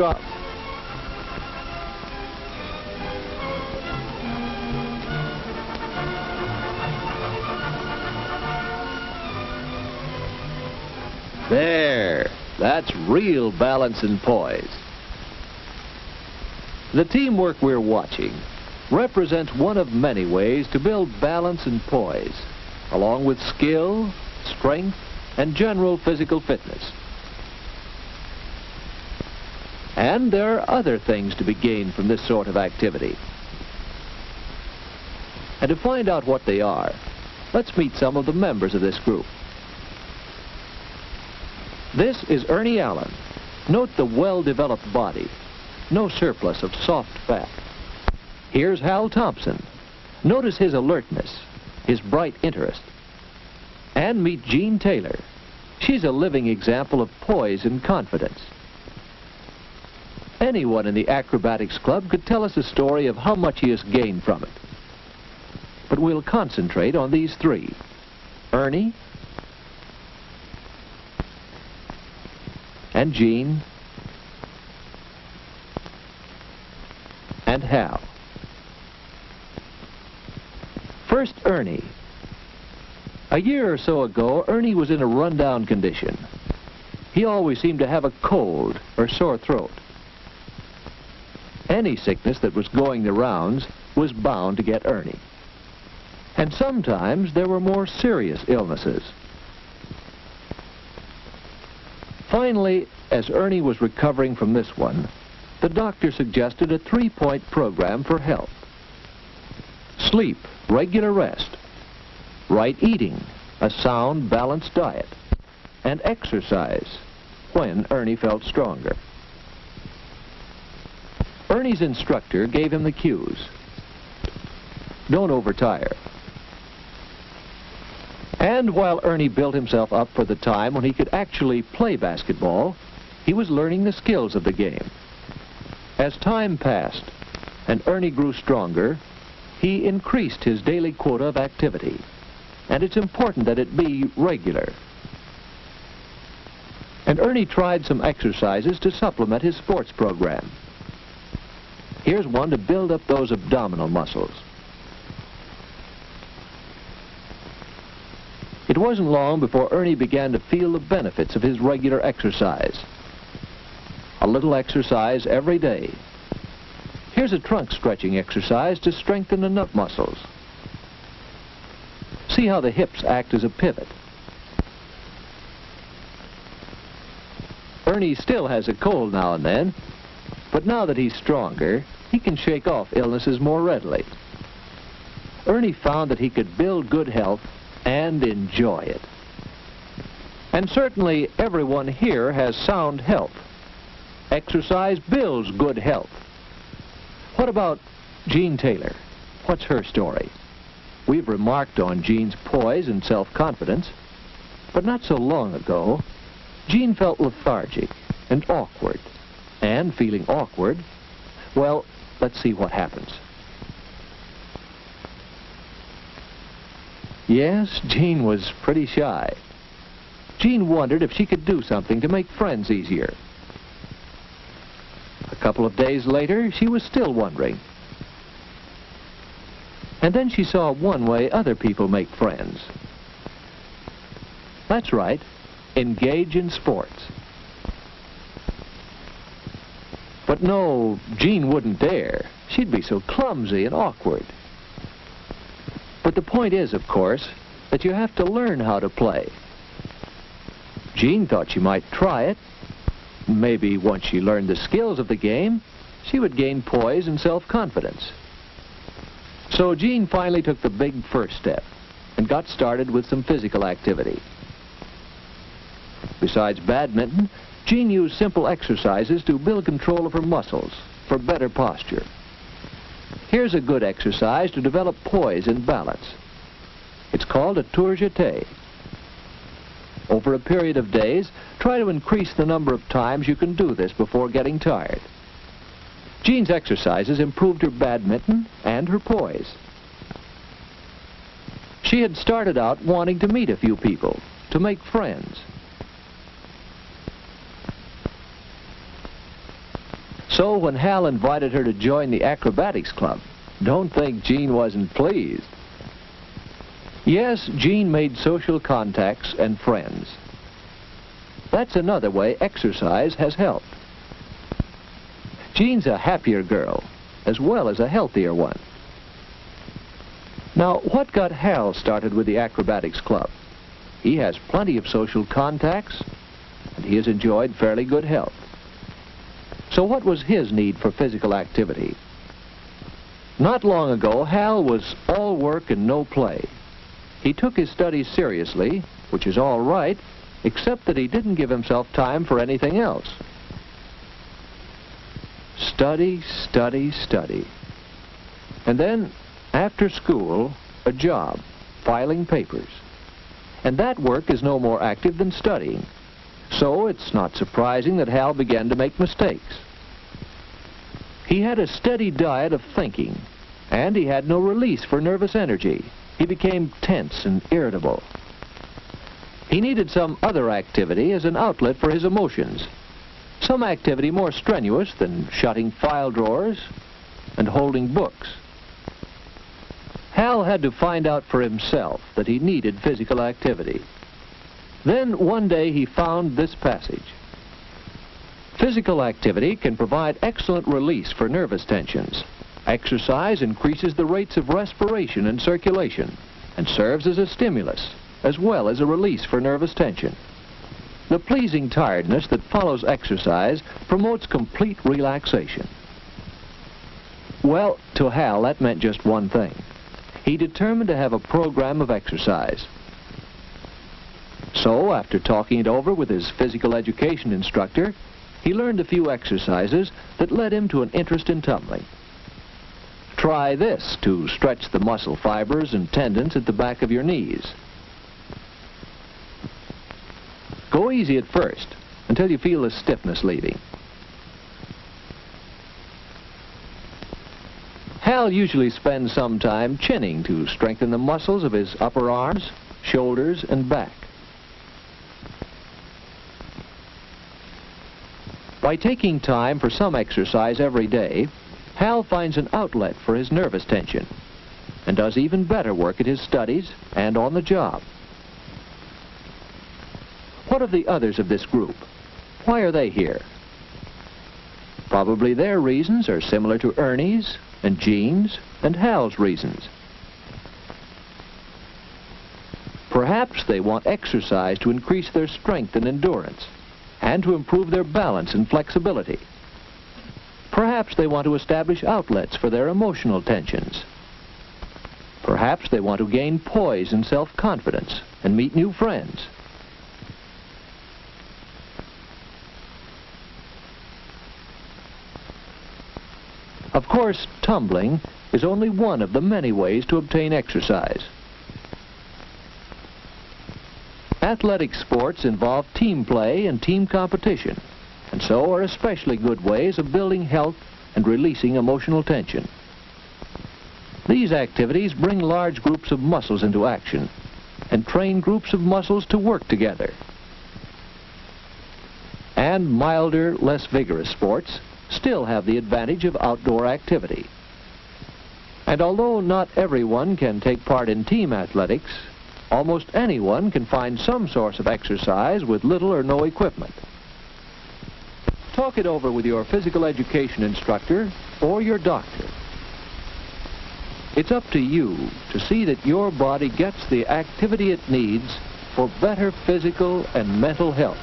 drop. There, that's real balance and poise. The teamwork we're watching represents one of many ways to build balance and poise, along with skill, strength, and general physical fitness. And there are other things to be gained from this sort of activity. And to find out what they are, let's meet some of the members of this group. This is Ernie Allen. Note the well-developed body, no surplus of soft fat. Here's Hal Thompson. Notice his alertness, his bright interest. And meet Jean Taylor. She's a living example of poise and confidence. Anyone in the Acrobatics Club could tell us a story of how much he has gained from it. But we'll concentrate on these three: Ernie, and Jean, and Hal. First, Ernie. A year or so ago, Ernie was in a rundown condition. He always seemed to have a cold or sore throat. Any sickness that was going the rounds was bound to get Ernie. And sometimes there were more serious illnesses. Finally, as Ernie was recovering from this one, the doctor suggested a 3-point program for health: sleep, regular rest, right eating, a sound, balanced diet, and exercise when Ernie felt stronger. Ernie's instructor gave him the cues. Don't overtire. And while Ernie built himself up for the time when he could actually play basketball, he was learning the skills of the game. As time passed and Ernie grew stronger, he increased his daily quota of activity. And it's important that it be regular. And Ernie tried some exercises to supplement his sports program. Here's one to build up those abdominal muscles. It wasn't long before Ernie began to feel the benefits of his regular exercise. A little exercise every day. Here's a trunk stretching exercise to strengthen the nut muscles. See how the hips act as a pivot. Ernie still has a cold now and then, but now that he's stronger, he can shake off illnesses more readily. Ernie found that he could build good health and enjoy it. And certainly everyone here has sound health. Exercise builds good health. What about Jean Taylor? What's her story? We've remarked on Jean's poise and self-confidence, but not so long ago, Jean felt lethargic and awkward. And feeling awkward, well, let's see what happens. Yes, Jean was pretty shy. Jean wondered if she could do something to make friends easier. A couple of days later, she was still wondering. And then she saw one way other people make friends. That's right, engage in sports. But no, Jean wouldn't dare. She'd be so clumsy and awkward. But the point is, of course, that you have to learn how to play. Jean thought she might try it. Maybe once she learned the skills of the game, she would gain poise and self-confidence. So Jean finally took the big first step and got started with some physical activity. Besides badminton, Jean used simple exercises to build control of her muscles for better posture. Here's a good exercise to develop poise and balance. It's called a tour jeté. Over a period of days, try to increase the number of times you can do this before getting tired. Jean's exercises improved her badminton and her poise. She had started out wanting to meet a few people, to make friends. So when Hal invited her to join the Acrobatics Club, don't think Jean wasn't pleased. Yes, Jean made social contacts and friends. That's another way exercise has helped. Jean's a happier girl, as well as a healthier one. Now, what got Hal started with the Acrobatics Club? He has plenty of social contacts, and he has enjoyed fairly good health. So what was his need for physical activity? Not long ago, Hal was all work and no play. He took his studies seriously, which is all right, except that he didn't give himself time for anything else. Study, study, study. And then, after school, a job, filing papers. And that work is no more active than studying. So it's not surprising that Hal began to make mistakes. He had a steady diet of thinking, and he had no release for nervous energy. He became tense and irritable. He needed some other activity as an outlet for his emotions. Some activity more strenuous than shutting file drawers and holding books. Hal had to find out for himself that he needed physical activity. Then one day he found this passage. Physical activity can provide excellent release for nervous tensions. Exercise increases the rates of respiration and circulation and serves as a stimulus as well as a release for nervous tension. The pleasing tiredness that follows exercise promotes complete relaxation. Well, to Hal, that meant just one thing. He determined to have a program of exercise. So, after talking it over with his physical education instructor, he learned a few exercises that led him to an interest in tumbling. Try this to stretch the muscle fibers and tendons at the back of your knees. Go easy at first, until you feel the stiffness leaving. Hal usually spends some time chinning to strengthen the muscles of his upper arms, shoulders, and back. By taking time for some exercise every day, Hal finds an outlet for his nervous tension and does even better work at his studies and on the job. What of the others of this group? Why are they here? Probably their reasons are similar to Ernie's and Jean's and Hal's reasons. Perhaps they want exercise to increase their strength and endurance and to improve their balance and flexibility. Perhaps they want to establish outlets for their emotional tensions. Perhaps they want to gain poise and self-confidence and meet new friends. Of course, tumbling is only one of the many ways to obtain exercise. Athletic sports involve team play and team competition, and so are especially good ways of building health and releasing emotional tension. These activities bring large groups of muscles into action and train groups of muscles to work together. And milder, less vigorous sports still have the advantage of outdoor activity. And although not everyone can take part in team athletics, almost anyone can find some source of exercise with little or no equipment. Talk it over with your physical education instructor or your doctor. It's up to you to see that your body gets the activity it needs for better physical and mental health.